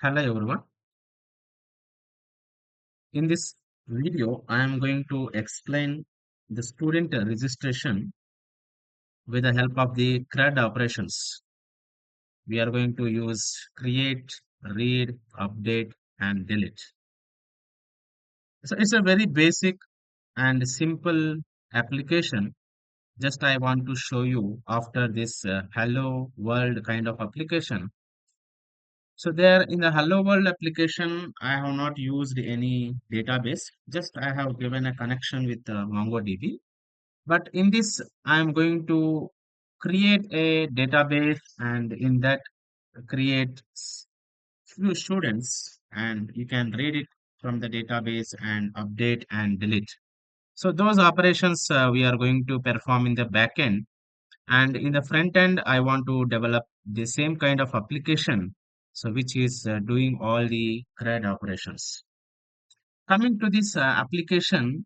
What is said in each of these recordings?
Hello everyone. In this video, I am going to explain the student registration with the help of the CRUD operations. We are going to use create, read, update, and delete. So it's a very basic and simple application. Just I want to show you after this hello world kind of application. So there in the hello world application, I have not used any database. Just I have given a connection with MongoDB. But in this, I am going to create a database and in that create few students and you can read it from the database and update and delete. So those operations we are going to perform in the backend and in the front end, I want to develop the same kind of application. So which is doing all the CRUD operations. Coming to this application,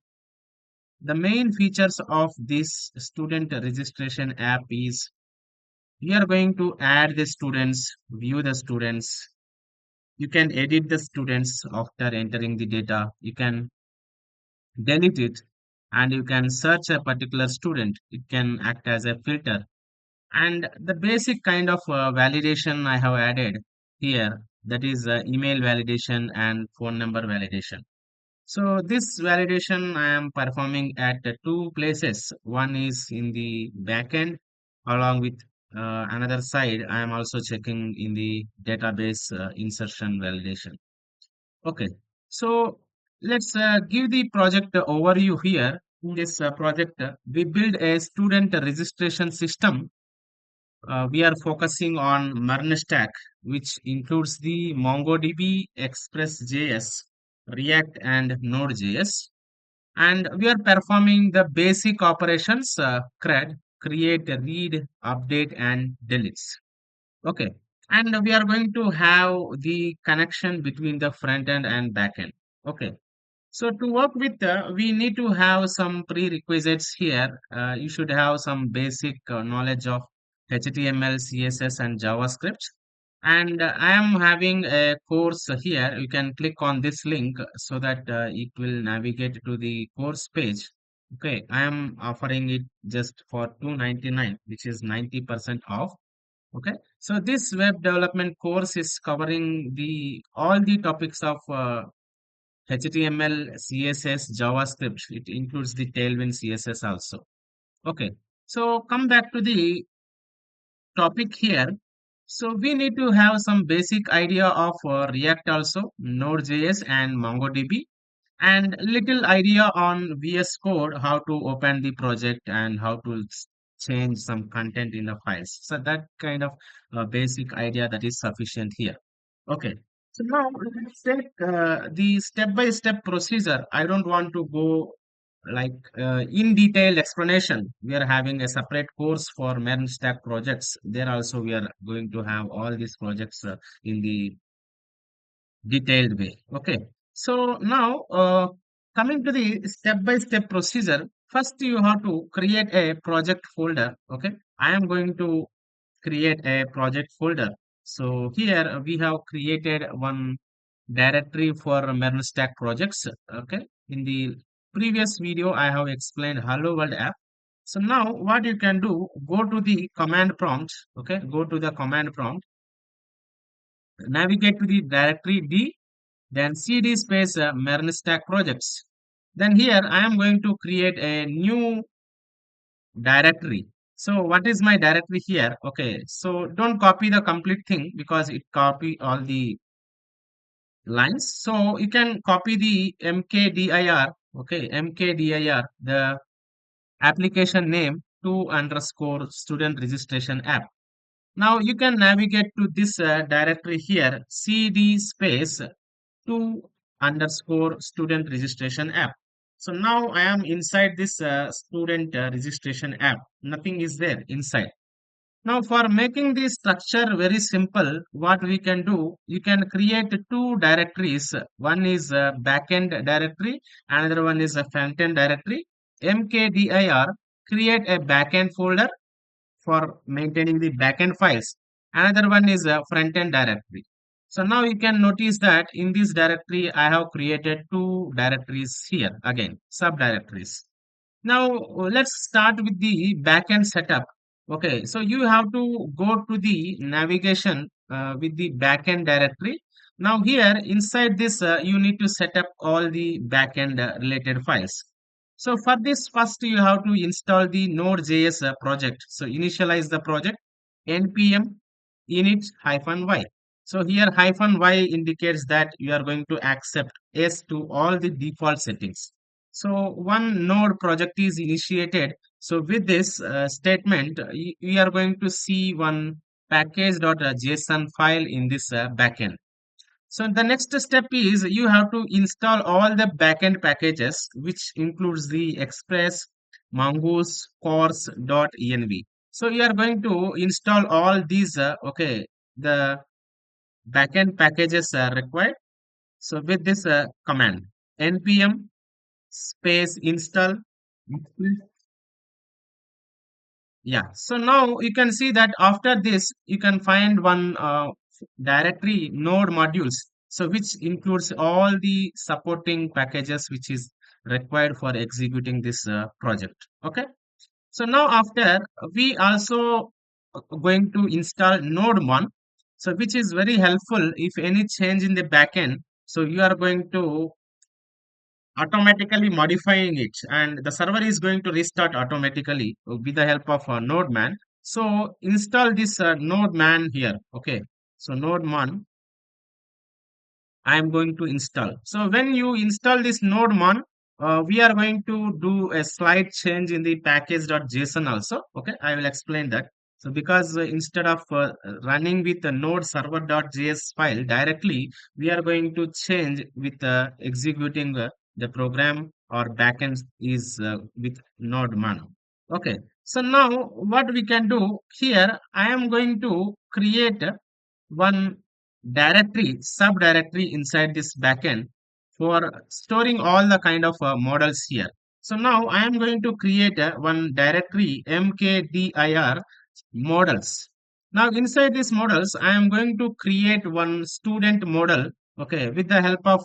the main features of this student registration app is we are going to add the students, view the students. You can edit the students after entering the data. You can delete it and you can search a particular student. It can act as a filter. And the basic kind of validation I have added here that is email validation and phone number validation. So this validation I am performing at two places. One is in the backend along with another side. I am also checking in the database insertion validation. Okay, so let's give the project overview here. In this project, we build a student registration system. We are focusing on MERN stack, which includes the MongoDB, Express.js, React, and Node.js. And we are performing the basic operations, CRUD, create, read, update, and delete. Okay. And we are going to have the connection between the front end and back end. Okay. So to work with, we need to have some prerequisites here. You should have some basic knowledge of HTML, CSS, and JavaScript. And I am having a course here. You can click on this link so that it will navigate to the course page. Okay, I am offering it just for 299, which is 90% off. Okay, so this web development course is covering the all the topics of HTML, CSS, JavaScript. It includes the Tailwind CSS also. Okay, so come back to the topic here. So we need to have some basic idea of React also, Node.js and MongoDB, and little idea on VS Code, how to open the project and how to change some content in the files. So that kind of basic idea that is sufficient here. Okay. So now let's take the step-by-step procedure. I don't want to go like in detailed explanation. We are having a separate course for MERN stack projects. There also we are going to have all these projects in the detailed way. Okay. So now coming to the step-by-step procedure, first you have to create a project folder. Okay. I am going to create a project folder. So here we have created one directory for MERN stack projects. Okay. In the previous video, I have explained Hello World app. So now what you can do, go to the command prompt. Okay. Go to the command prompt, navigate to the directory D, then cd space MERN stack projects. Then here I am going to create a new directory. So what is my directory here? Okay, so don't copy the complete thing because it copy all the lines. So you can copy the mkdir, okay, mkdir, the application name to underscore student registration app. Now you can navigate to this directory here, cd space to underscore student registration app. So now I am inside this student registration app. Nothing is there inside. Now for making this structure very simple, what we can do, you can create two directories. One is a backend directory, another one is a frontend directory. mkdir, create a backend folder for maintaining the backend files. Another one is a front-end directory. So now you can notice that in this directory, I have created two directories here again, subdirectories. Now let's start with the backend setup. Okay, so you have to go to the navigation with the backend directory. Now here inside this, you need to set up all the backend related files. So for this, first you have to install the Node.js project. So initialize the project npm init -y. So here -y indicates that you are going to accept yes to all the default settings. So one node project is initiated. So with this statement, we are going to see one package.json file in this backend. So the next step is you have to install all the backend packages, which includes the Express, Mongoose, course.env. So you are going to install all these, okay, the backend packages are required. So with this command, npm space install. Yeah, so now you can see that after this, you can find one directory node modules. So which includes all the supporting packages which is required for executing this project. Okay. So now after we also going to install node 1. So which is very helpful if any change in the backend. So you are going to automatically modifying it, and the server is going to restart automatically with the help of node man. So install this node man here. Okay, so node man I am going to install. So when you install this node man, we are going to do a slight change in the package.json also. Okay, I will explain that. So because instead of running with the node server.js file directly, we are going to change with executing the program or backend is with node man. Okay, so now what we can do here, I am going to create one directory, subdirectory inside this backend for storing all the kind of models here. So now I am going to create one directory mkdir models. Now inside these models, I am going to create one student model, okay, with the help of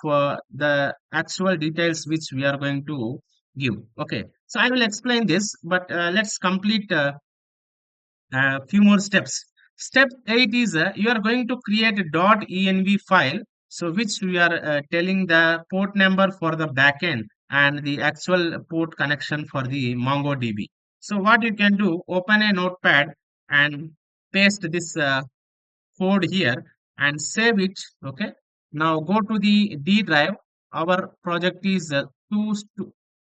the actual details which we are going to give. Okay, so I will explain this, but let's complete a few more steps. Step 8 is you are going to create a .env file, so which we are telling the port number for the backend and the actual port connection for the MongoDB. So what you can do, open a notepad and paste this code here and save it. Okay. Now go to the D drive. Our project is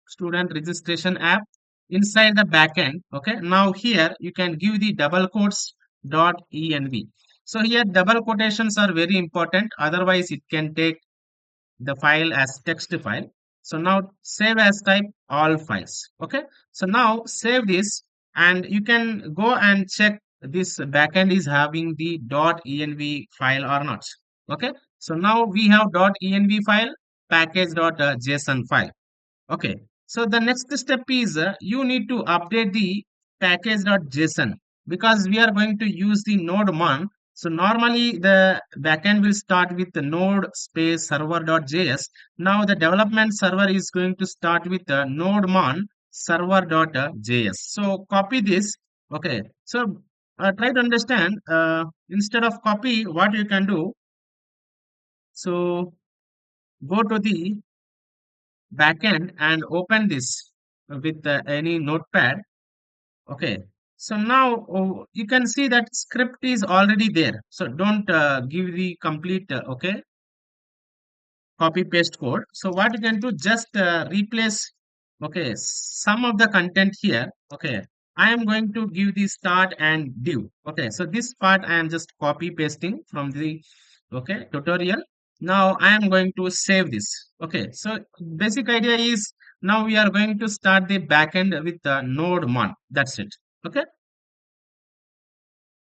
student registration app inside the backend. Okay. Now here you can give the double quotes .env. So here double quotations are very important. Otherwise it can take the file as text file. So now save as type all files. Okay. So now save this and you can go and check this backend is having the .env file or not. Okay. So now we have .env file, package.json file. Okay, so the next step is you need to update the package.json because we are going to use the node1. So normally the backend will start with the node space server.js. Now the development server is going to start with the node1 server.js. So copy this. Okay, so try to understand instead of copy what you can do. So go to the backend and open this with any notepad. Okay, so now you can see that script is already there, so don't give the complete okay copy paste code. So what you can do, just replace okay some of the content here. Okay, I am going to give the start and div. Okay, so this part I am just copy pasting from the okay tutorial. Now I am going to save this. Okay, so basic idea is now we are going to start the backend with node 1. That's it. Okay,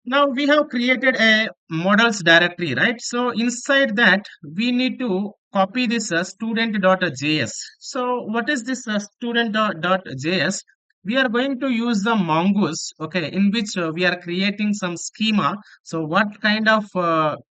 now we have created a models directory, right? So inside that we need to copy this student.js. So what is this student.js? we are going to use the Mongoose, okay, in which we are creating some schema. So what kind of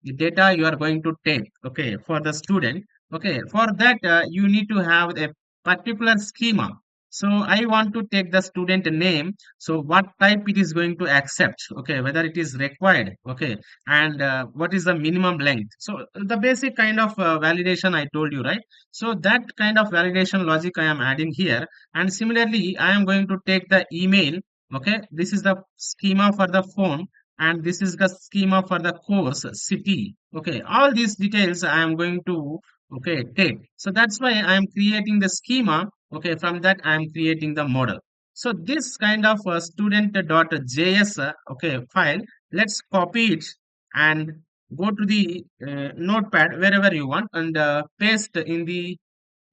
data you are going to take, okay, for the student, okay, for that you need to have a particular schema. So I want to take the student name. So what type it is going to accept, okay, whether it is required, okay, and what is the minimum length. So the basic kind of validation I told you, right? So that kind of validation logic I am adding here, and similarly I am going to take the email. Okay, this is the schema for the phone, and this is the schema for the course city. Okay, all these details I am going to, okay, take. So that's why I am creating the schema. Okay, from that I am creating the model. So this kind of student.js okay, file, let's copy it and go to the notepad wherever you want, and paste in the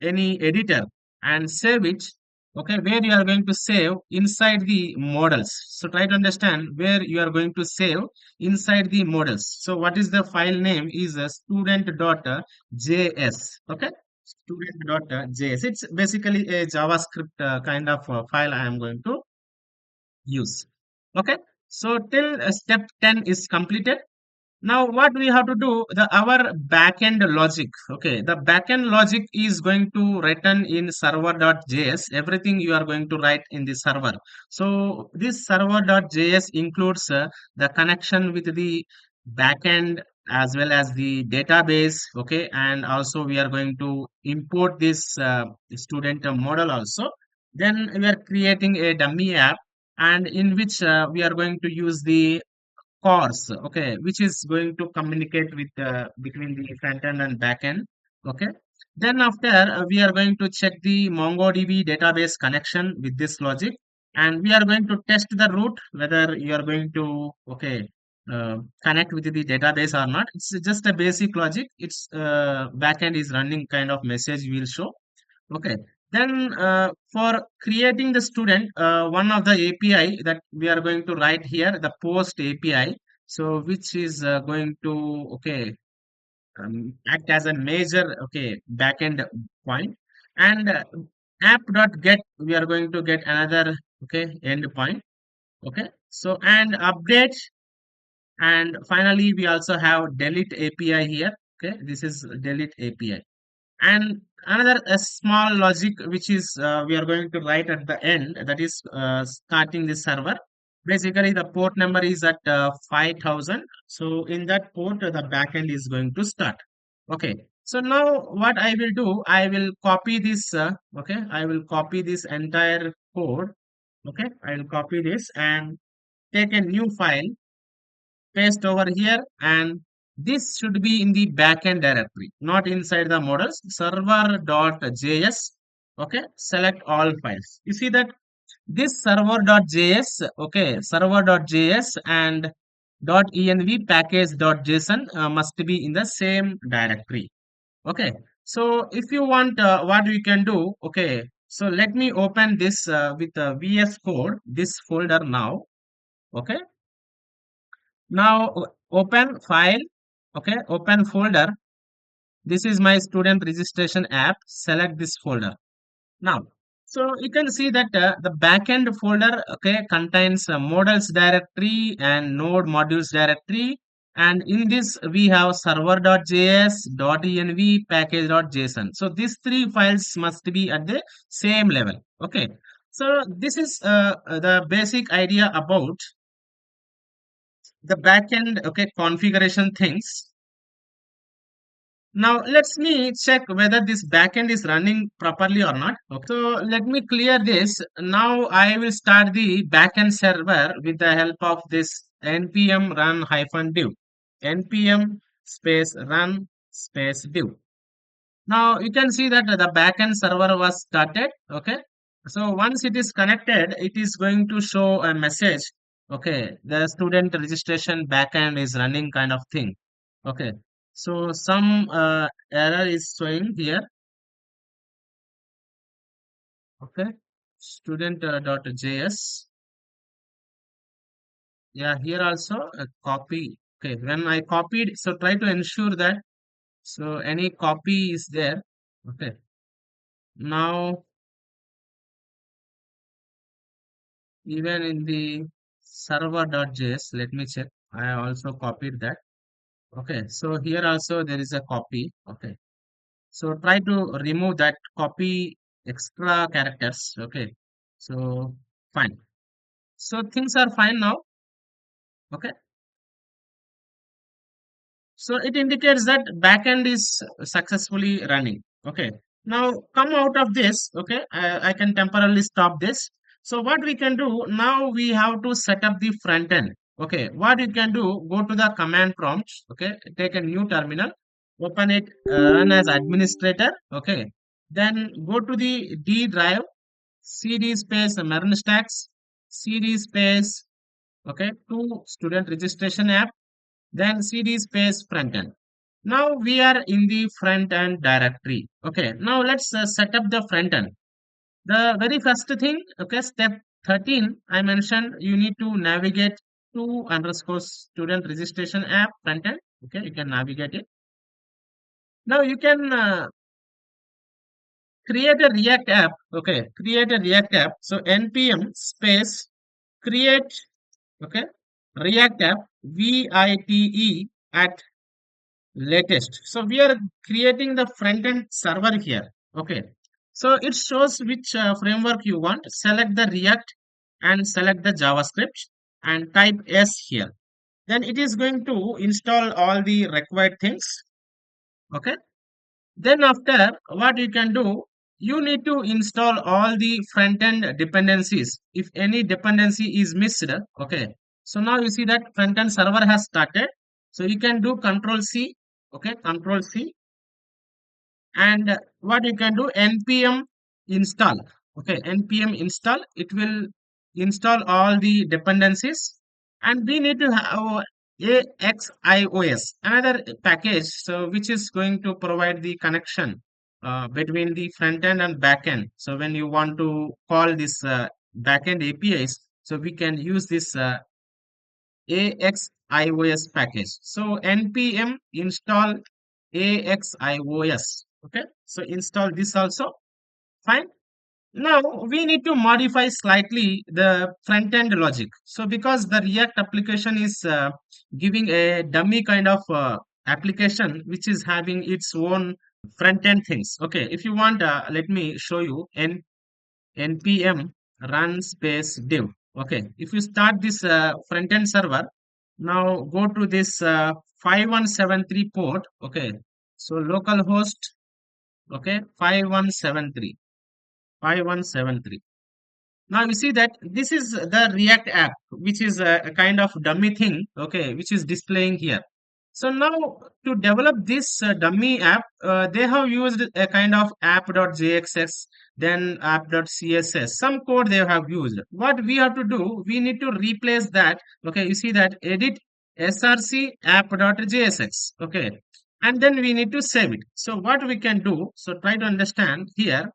any editor and save it. Okay, where you are going to save inside the models. So try to understand where you are going to save inside the models. So what is the file name is a student.js. Okay, student.js, it's basically a JavaScript kind of file I am going to use. Okay, so till step 10 is completed. Now, what we have to do, the our backend logic. Okay, the backend logic is going to written in server.js. Everything you are going to write in the server. So this server.js includes the connection with the backend as well as the database. Okay, and also we are going to import this student model also. Then we are creating a dummy app, and in which we are going to use the course, okay, which is going to communicate with between the front end and back end. Okay, then after we are going to check the MongoDB database connection with this logic, and we are going to test the route whether you are going to, okay, connect with the database or not. It's just a basic logic. It's backend is running kind of message will show. Okay. Then for creating the student, one of the API that we are going to write here, the post API. So which is going to, okay, act as a major, okay, backend point. And app.get, we are going to get another, okay, endpoint. Okay. So and update, and finally we also have delete API here. Okay, this is delete API. And another a small logic which is we are going to write at the end, that is starting the server. Basically the port number is at 5000. So in that port the backend is going to start. Okay, so now what I will do, I will copy this okay, I will copy this entire code. Okay, I will copy this and take a new file, paste over here, and this should be in the backend directory, not inside the models. Server.js. Okay, select all files. You see that this server.js, okay, server.js and .env package.json must be in the same directory. Okay, so if you want, what we can do, okay, so let me open this with VS Code, this folder now. Okay, now open file, okay, open folder. This is my student registration app. Select this folder. Now, so you can see that the backend folder, okay, contains models directory and node modules directory. And in this we have server.js, .env, package.json. So these three files must be at the same level. Okay. So this is the basic idea about the backend, okay, configuration things. Now let's me check whether this backend is running properly or not. Okay. So let me clear this. Now I will start the backend server with the help of this npm run hyphen div. Npm space run space div. Now you can see that the backend server was started. Okay. So once it is connected, it is going to show a message. Okay. The student registration backend is running kind of thing. Okay. So some error is showing here. Okay. Student dot .js. Yeah, here also a copy. Okay. When I copied, so try to ensure that so any copy is there. Okay. Now even in the server.js. Let me check. I also copied that. Okay, so here also there is a copy. Okay, so try to remove that copy extra characters. Okay, so fine. So things are fine now. Okay, so it indicates that backend is successfully running. Okay. Now come out of this. Okay. I can temporarily stop this. So what we can do now, we have to set up the front end. Okay. What you can do, go to the command prompt. Okay. Take a new terminal, open it, run as administrator. Okay. Then go to the D drive, cd space MERN stacks, cd space, okay, to student registration app, then cd space front end. Now we are in the front end directory. Okay, now let's set up the front end. The very first thing, okay, step 13, I mentioned you need to navigate to underscore student registration app front end. Okay, you can navigate it. Now you can create a React app. Okay, create a React app. So npm space create, okay, React app, VITE at latest. So we are creating the front end server here. Okay. So it shows which framework you want. Select the React and select the JavaScript and type S here. Then it is going to install all the required things. Okay. Then after, what you can do, you need to install all the front end dependencies. If any dependency is missed, okay. So now you see that front end server has started. So you can do Control C, okay, Control C, and what you can do, npm install. Okay, npm install, it will install all the dependencies, and we need to have Axios, another package, so which is going to provide the connection between the front end and back end. So when you want to call this backend APIs, so we can use this AXIOS package. So npm install AXIOS. Okay, so install this also. Fine. Now we need to modify slightly the front end logic. So because the React application is giving a dummy kind of application which is having its own front end things. Okay, if you want, let me show you npm run space div. Okay, if you start this front end server, now go to this 5173 port. Okay, so localhost, okay, 5173 5173. Now you see that this is the React app, which is a kind of dummy thing, okay, which is displaying here. So now to develop this dummy app, they have used a kind of app.jxx, then app.css, some code they have used. What we have to do, we need to replace that. Okay, you see that edit src app.jsx, okay, and then we need to save it. So what we can do, so try to understand here.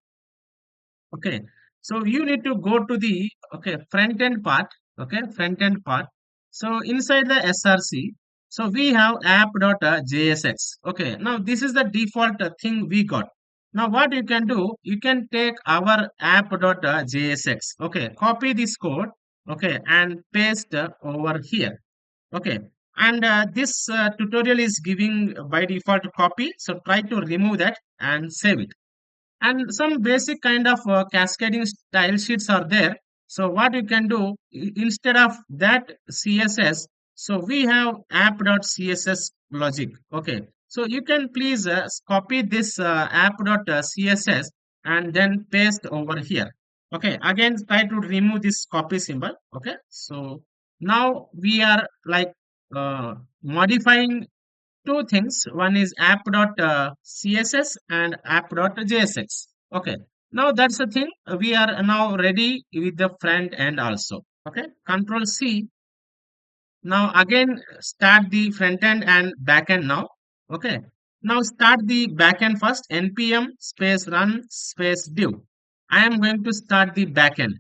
Okay, so you need to go to the, okay, front end part. Okay, front end part. So inside the src, so we have app.jsx. Okay, now this is the default thing we got. Now what you can do, you can take our app.jsx. Okay, copy this code. Okay, and paste over here. Okay, and this tutorial is giving by default copy. So try to remove that and save it, and some basic kind of cascading style sheets are there. So what you can do, instead of that css, so we have app.css logic. Okay, so you can please copy this app.css and then paste over here. Okay, again try to remove this copy symbol. Okay, so now we are like modifying two things. One is app.css and app.jsx. Okay. Now that's the thing. We are now ready with the front end also. Okay. Control C. Now again start the front end and back end now. Okay. Now start the back end first. npm space run space div. I am going to start the back end.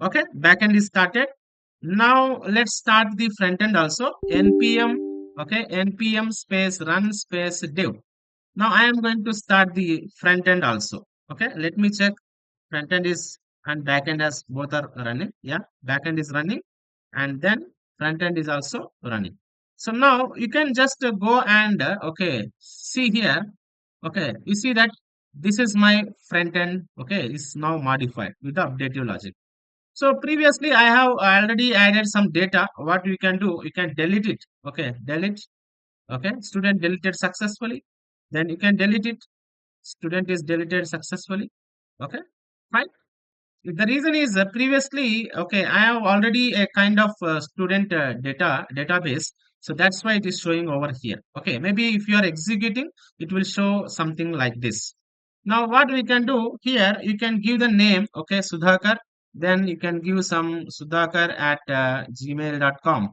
Okay. Back end is started. Now let's start the front end also. npm, okay, npm space run space div. Now I am going to start the front end also. Okay, let me check. Front end is and backend as both are running. Yeah, backend is running, and then front end is also running. So now you can just go and okay, see here. Okay, you see that this is my front end. Okay, is now modified with the updative logic. So previously I have already added some data. What you can do, you can delete it. Okay, delete. Okay, student deleted successfully. Then you can delete it. Student is deleted successfully. Okay, fine. The reason is previously, okay, I have already a kind of student database. So that's why it is showing over here. Okay, maybe if you are executing, it will show something like this. Now, what we can do here, you can give the name, okay, Sudhakar. Then you can give some Sudhakar at gmail.com.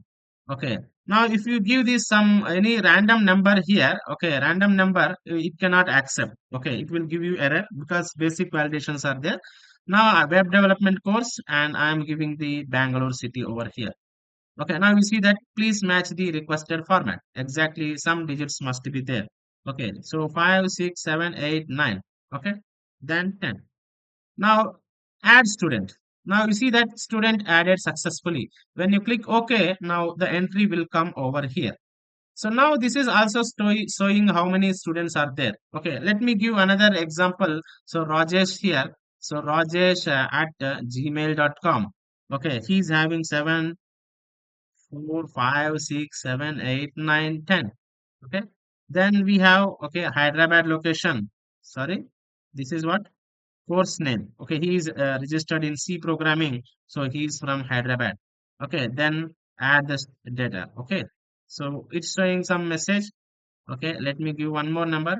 Okay. Now, if you give this some any random number here, okay, random number, it cannot accept. Okay, it will give you error because basic validations are there. Now, a web development course, and I am giving the Bangalore city over here. Okay, now we see that please match the requested format. Exactly, some digits must be there. Okay, so 5, 6, 7, 8, 9. Okay, then 10. Now, add student. Now you see that student added successfully. When you click OK, now the entry will come over here. So now this is also showing how many students are there. Okay, let me give another example. So Rajesh here. So Rajesh at gmail.com. Okay, he's having 7, 4, 5, 6, 7, 8, 9, 10. Okay, then we have, okay, Hyderabad location. Sorry, this is what? Course name. Okay, he is registered in C programming. So he is from Hyderabad. Okay, then add this data. Okay, so it's showing some message. Okay, let me give one more number.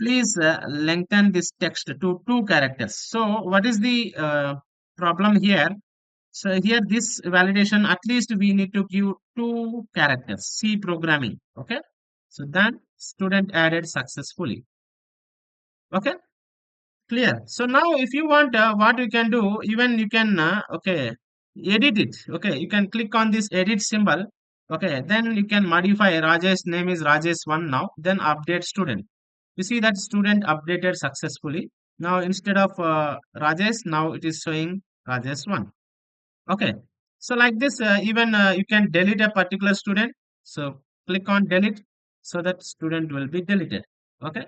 Please lengthen this text to 2 characters. So what is the problem here? So here this validation, at least we need to give 2 characters, C programming. Okay, so then student added successfully. Okay, clear. So now if you want, what you can do, even you can, okay, edit it. Okay, you can click on this edit symbol. Okay, then you can modify Rajesh name is Rajesh1 now, then update student. You see that student updated successfully. Now instead of Rajesh, now it is showing Rajesh1. Okay, so like this, even you can delete a particular student. So click on delete, so that student will be deleted. Okay,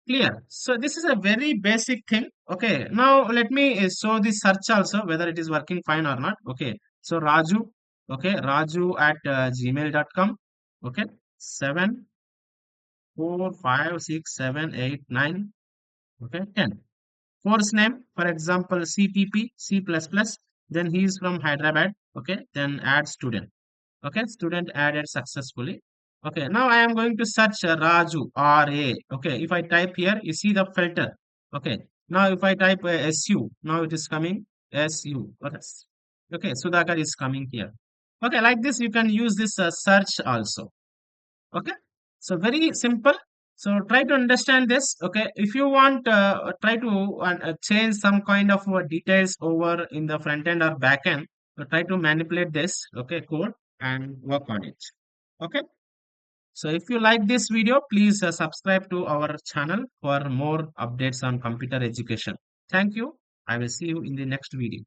clear. So this is a very basic thing. Okay, now let me show the search also whether it is working fine or not. Okay, so Raju, okay, Raju at gmail.com. Okay, 7, 4, 5, 6, 7, 8, 9. Okay, 10. Course name, for example, CPP, C++. Then he is from Hyderabad. Okay, then add student. Okay, student added successfully. Okay, now I am going to search Raju, R-A. Okay, if I type here, you see the filter. Okay, now if I type SU, now it is coming SU. Okay, Sudhakar is coming here. Okay, like this, you can use this search also. Okay, so very simple. So try to understand this. Okay, if you want, try to change some kind of details over in the front end or back end. So try to manipulate this, okay, code and work on it. Okay, so if you like this video, please subscribe to our channel for more updates on computer education. Thank you. I will see you in the next video.